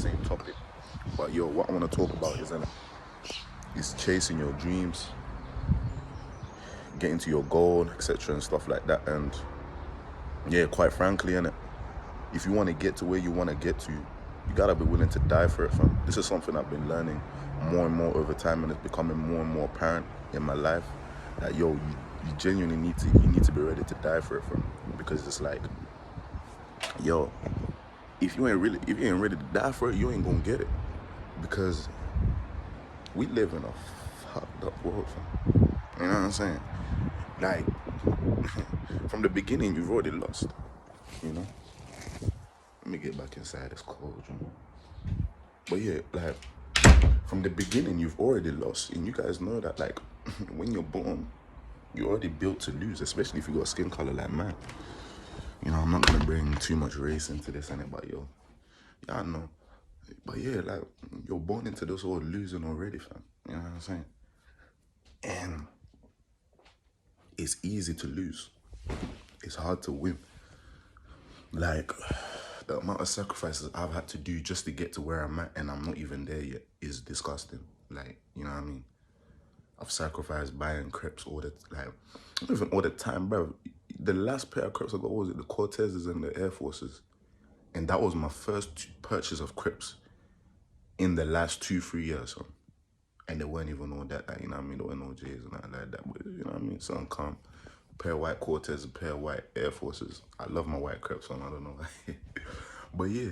same topic. But yo, what I want to talk about is chasing your dreams, getting to your goal, etc. and stuff like that. And yeah, quite frankly, innit, if you want to get to where you want to get to, you gotta be willing to die for it, fam. This is something I've been learning more and more over time, and it's becoming more and more apparent in my life that yo, you genuinely need to be ready to die for it, fam. Because it's like, yo, if you ain't ready to die for it, you ain't gonna get it. Because we live in a fucked up world, fam. You know what I'm saying? Like, from the beginning, you've already lost. You know. Let me get back inside. It's cold, you know. But yeah, like from the beginning, you've already lost, and you guys know that. Like, when you're born, you're already built to lose, especially if you got skin color like mine. You know, I'm not gonna bring too much race into this, innit? But yo, yeah, I know. But yeah, like you're born into this world losing already, fam. You know what I'm saying? And it's easy to lose. It's hard to win. Like the amount of sacrifices I've had to do just to get to where I'm at, and I'm not even there yet, is disgusting. Like, you know what I mean? I've sacrificed buying crepes not even all the time, bro. The last pair of crepes I got, what was it? The Cortezes and the Air Forces. And that was my first purchase of crepes in the last 2-3 years. So. And they weren't even all that, like, you know what I mean? There weren't no J's and nothing like that. But, you know what I mean? Something calm. A pair of white Cortez, a pair of white Air Forces. I love my white crepes on, I don't know. But yeah,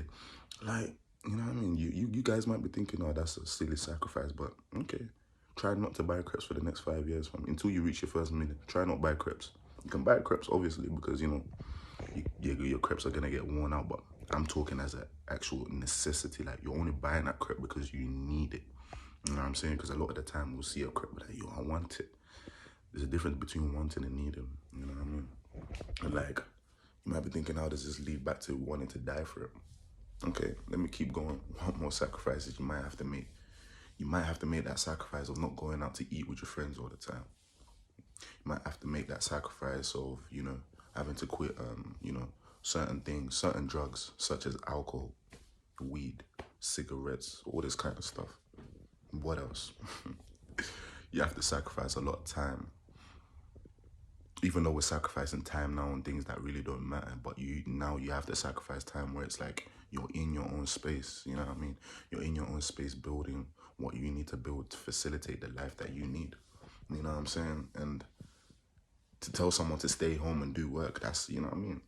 like, you know what I mean? You guys might be thinking, oh, that's a silly sacrifice, but okay. Try not to buy crepes for the next 5 years, fam. Until you reach your first million. Try not buy crepes. You can buy crepes, obviously, because, you know, your crepes are gonna get worn out, but I'm talking as an actual necessity. Like, you're only buying that crepe because you need it. You know what I'm saying? Because a lot of the time we'll see a crepe like, yo, I want it. There's a difference between wanting and needing. You know what I mean? And like, you might be thinking, how does this lead back to wanting to die for it? Okay, let me keep going. What more sacrifices you might have to make? You might have to make that sacrifice of not going out to eat with your friends all the time. You might have to make that sacrifice of, you know, having to quit, you know, certain things, certain drugs, such as alcohol, weed, cigarettes, all this kind of stuff. What else? You have to sacrifice a lot of time. Even though we're sacrificing time now on things that really don't matter, but you have to sacrifice time where it's like you're in your own space, you know what I mean? You're in your own space building what you need to build to facilitate the life that you need. You know what I'm saying? And to tell someone to stay home and do work, that's, you know what I mean,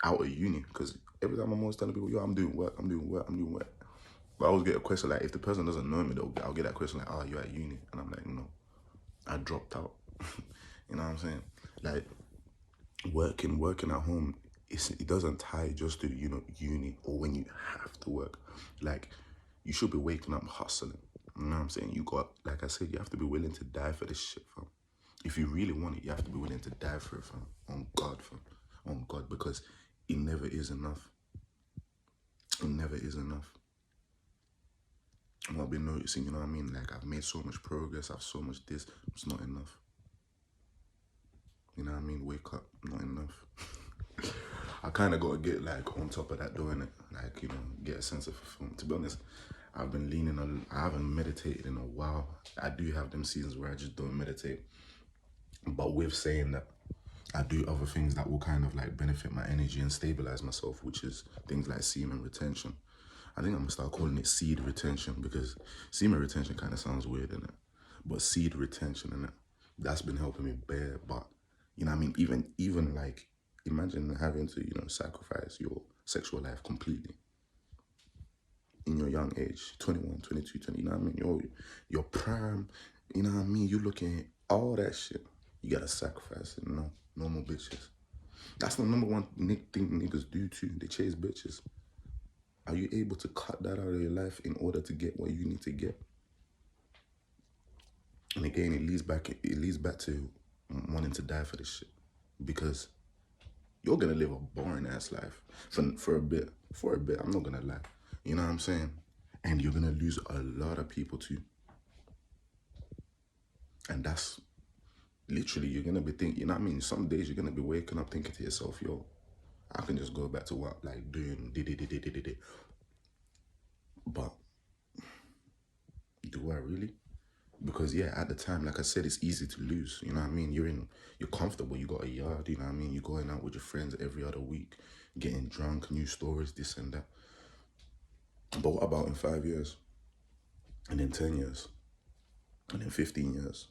out of uni. Because every time I'm always telling people, yo, I'm doing work, I'm doing work, I'm doing work. But I always get a question like, if the person doesn't know me, I'll get that question like, oh, you're at uni. And I'm like, no, I dropped out. You know what I'm saying? Like, working at home, it doesn't tie just to, you know, uni or when you have to work. Like, you should be waking up hustling. You know what I'm saying? Like I said, you have to be willing to die for this shit, fam. If you really want it, you have to be willing to die for it, fam. On God, fam. On God, because it never is enough. It never is enough. And I've been noticing, you know what I mean? Like, I've made so much progress, I've so much this, it's not enough. You know what I mean? Wake up, not enough. I kind of got to get like on top of that doing it. Like, you know, get a sense of fulfillment. To be honest, I've been leaning on, I haven't meditated in a while. I do have them seasons where I just don't meditate. But with saying that, I do other things that will kind of like benefit my energy and stabilize myself, which is things like semen retention. I think I'm gonna start calling it seed retention because semen retention kind of sounds weird, innit? But seed retention, innit? That's been helping me bear. But, you know what I mean? Even like, imagine having to, you know, sacrifice your sexual life completely in your young age, 21, 22, 20, you know what I mean? Your prime, you know what I mean? You looking at all that shit. You gotta sacrifice it, no more bitches. That's the number one thing niggas do too. They chase bitches. Are you able to cut that out of your life in order to get what you need to get? And again, it leads back to wanting to die for this shit. Because you're gonna live a boring ass life for a bit. For a bit, I'm not gonna lie. You know what I'm saying? And you're gonna lose a lot of people too. And that's literally, you're gonna be thinking, you know what I mean? Some days you're gonna be waking up thinking to yourself, yo, I can just go back to what, like doing. But do I really? Because yeah, at the time, like I said, it's easy to lose. You know what I mean? You're comfortable. You got a yard. You know what I mean? You're going out with your friends every other week, getting drunk, new stories, this and that. But what about in 5 years, and then 10 years, and then 15 years,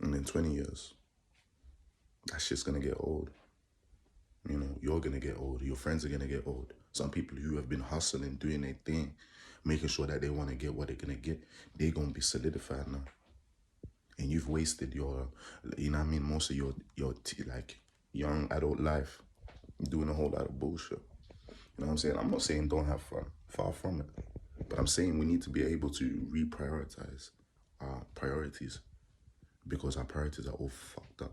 and then 20 years? That shit's gonna get old. You know, you're gonna get old. Your friends are gonna get old. Some people who have been hustling, doing their thing, making sure that they want to get what they're gonna get, they're gonna be solidified now. And you've wasted your, you know what I mean, most of like young adult life doing a whole lot of bullshit. You know what I'm saying? I'm not saying don't have fun, far from it. But I'm saying we need to be able to reprioritize our priorities, because our priorities are all fucked up.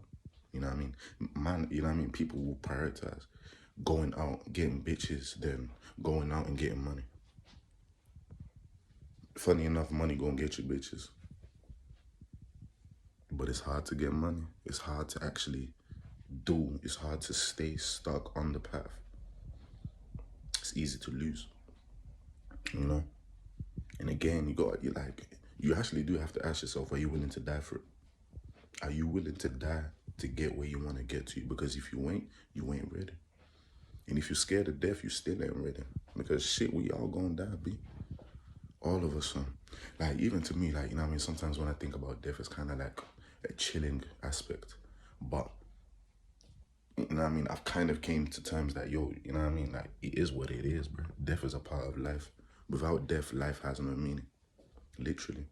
You know what I mean? Man, you know what I mean? People will prioritize going out, getting bitches, than going out and getting money. Funny enough, money gonna get you bitches. But it's hard to get money. It's hard to actually do. It's hard to stay stuck on the path. It's easy to lose, you know? And again, you actually do have to ask yourself, are you willing to die for it? Are you willing to die to get where you want to get to? Because if you ain't ready. And if you're scared of death, you still ain't ready. Because shit, we all gonna die, B. All of us, like, even to me, like, you know what I mean? Sometimes when I think about death, it's kind of like a chilling aspect. But, you know what I mean? I've kind of came to terms that, yo, you know what I mean? Like, it is what it is, bro. Death is a part of life. Without death, life has no meaning. Literally.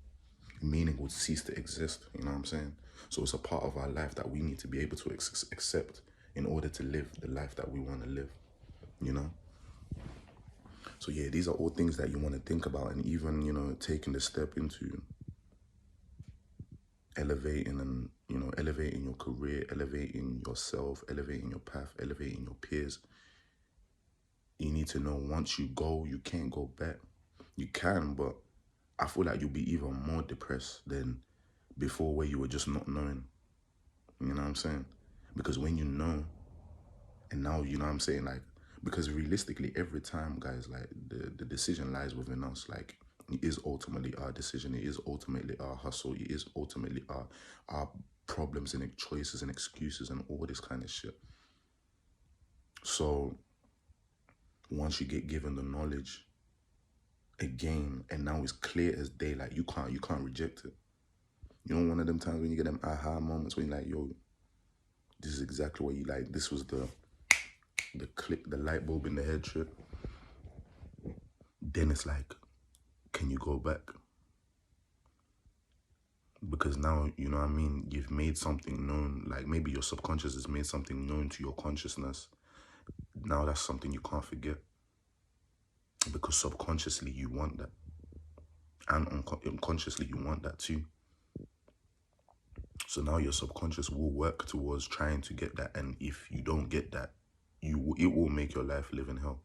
Meaning would cease to exist, you know what I'm saying? So it's a part of our life that we need to be able to accept in order to live the life that we want to live, you know? So yeah, these are all things that you want to think about, and even, you know, taking the step into elevating and, you know, elevating your career, elevating yourself, elevating your path, elevating your peers. You need to know once you go, you can't go back. You can, but I feel like you'll be even more depressed than before, where you were just not knowing. You know what I'm saying? Because when you know, and now, you know what I'm saying, like, because realistically, every time, guys, like, the decision lies within us. Like, it is ultimately our decision. It is ultimately our hustle. It is ultimately our problems and choices and excuses and all this kind of shit. So once you get given the knowledge, again, and now it's clear as day, like, you can't reject it. You know, one of them times when you get them aha moments when you're like, yo, this is exactly what you like. This was the click, the light bulb in the head shit. Then it's like, can you go back? Because now, you know what I mean, you've made something known. Like, maybe your subconscious has made something known to your consciousness. Now that's something you can't forget, because subconsciously you want that, and unconsciously you want that too. So now your subconscious will work towards trying to get that, and if you don't get that, it will make your life live in hell.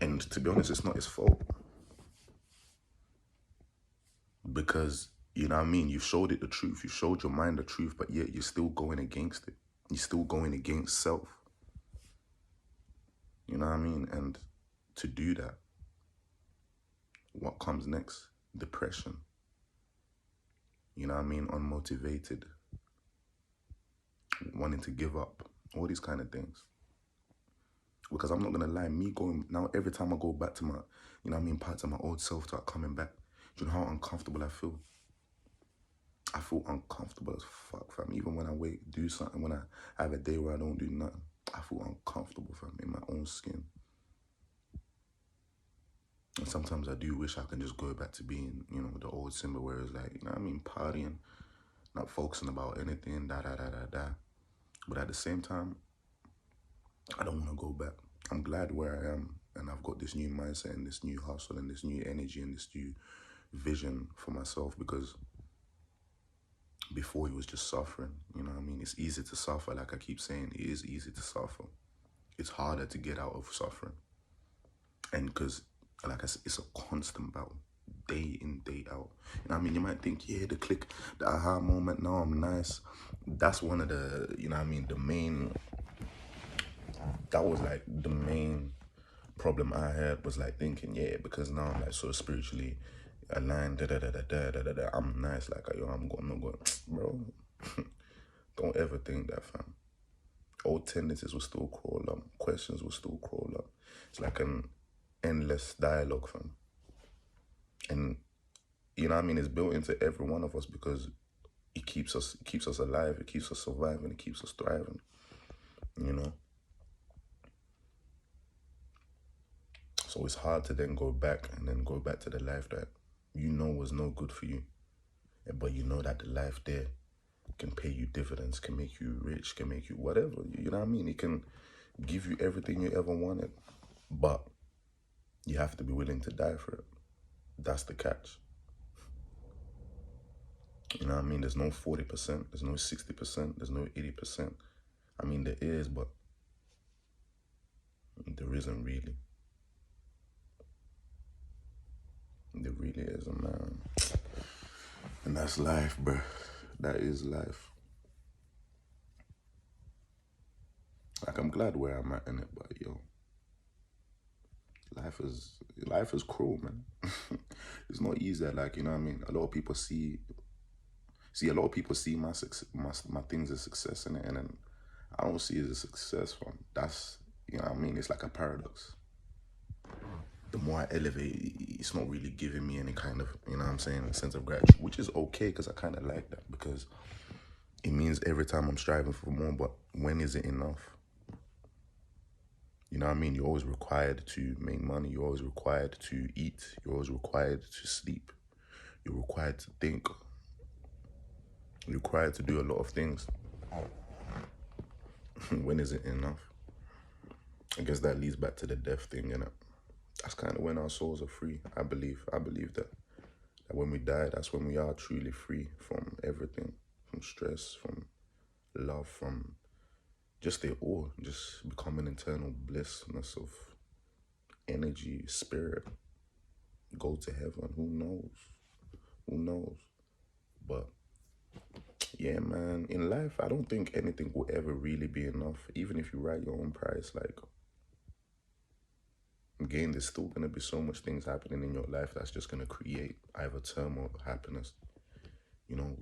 And to be honest, it's not his fault, because, you know what I mean, you've showed it the truth, you showed your mind the truth, but yet you're still going against it. You're still going against self. You know what I mean? And to do that, what comes next? Depression. You know what I mean? Unmotivated. Wanting to give up. All these kind of things. Because I'm not going to lie, me going, now every time I go back to my, you know what I mean, parts of my old self start coming back, do you know how uncomfortable I feel? I feel uncomfortable as fuck, fam. Even when I do something, when I have a day where I don't do nothing, I feel uncomfortable, fam, in my own skin. And sometimes I do wish I can just go back to being, you know, the old Simba, where it's like, you know what I mean, partying, not focusing about anything, da. But at the same time, I don't want to go back. I'm glad where I am, and I've got this new mindset and this new hustle and this new energy and this new vision for myself, because before it was just suffering, you know what I mean? It's easy to suffer, like I keep saying, it is easy to suffer. It's harder to get out of suffering. And because, like I said, it's a constant battle, day in, day out. You know what I mean? You might think, yeah, the click, the aha moment, no, I'm nice. That's one of the, you know what I mean, that was like the main problem I had, was like thinking, yeah, because now I'm like so spiritually a line, da da da da da da da da. I'm nice, like yo, I'm not going, bro. Don't ever think that, fam. Old tendencies will still crawl up. Questions will still crawl up. It's like an endless dialogue, fam. And you know what I mean? It's built into every one of us because it keeps us alive. It keeps us surviving. It keeps us thriving. You know. So it's hard to then go back to the life that you know was no good for you, but you know that the life there can pay you dividends, can make you rich, can make you whatever. You know what I mean? It can give you everything you ever wanted, but you have to be willing to die for it. That's the catch. You know what I mean? There's no 40%, there's no 60%, there's no 80%. I mean, there is, but there isn't really. There really isn't, man. And that's life, bro. That is life. Like, I'm glad where I'm at in it, but yo, life is cruel, man. It's not easy. Like, you know what I mean? A lot of people see my success, my things as success in it, and then I don't see it as a success. From that's, you know what I mean? It's like a paradox. The more I elevate, it's not really giving me any kind of, you know what I'm saying, sense of gratitude, which is okay because I kind of like that, because it means every time I'm striving for more, but when is it enough? You know what I mean? You're always required to make money. You're always required to eat. You're always required to sleep. You're required to think. You're required to do a lot of things. When is it enough? I guess that leads back to the death thing, you know? That's kind of when our souls are free, I believe. I believe that when we die, that's when we are truly free from everything, from stress, from love, from just the awe, just become an internal blissness of energy, spirit, go to heaven. Who knows? Who knows? But yeah, man, in life, I don't think anything will ever really be enough. Even if you write your own price, like, again, there's still going to be so much things happening in your life that's just going to create either turmoil or happiness. You know,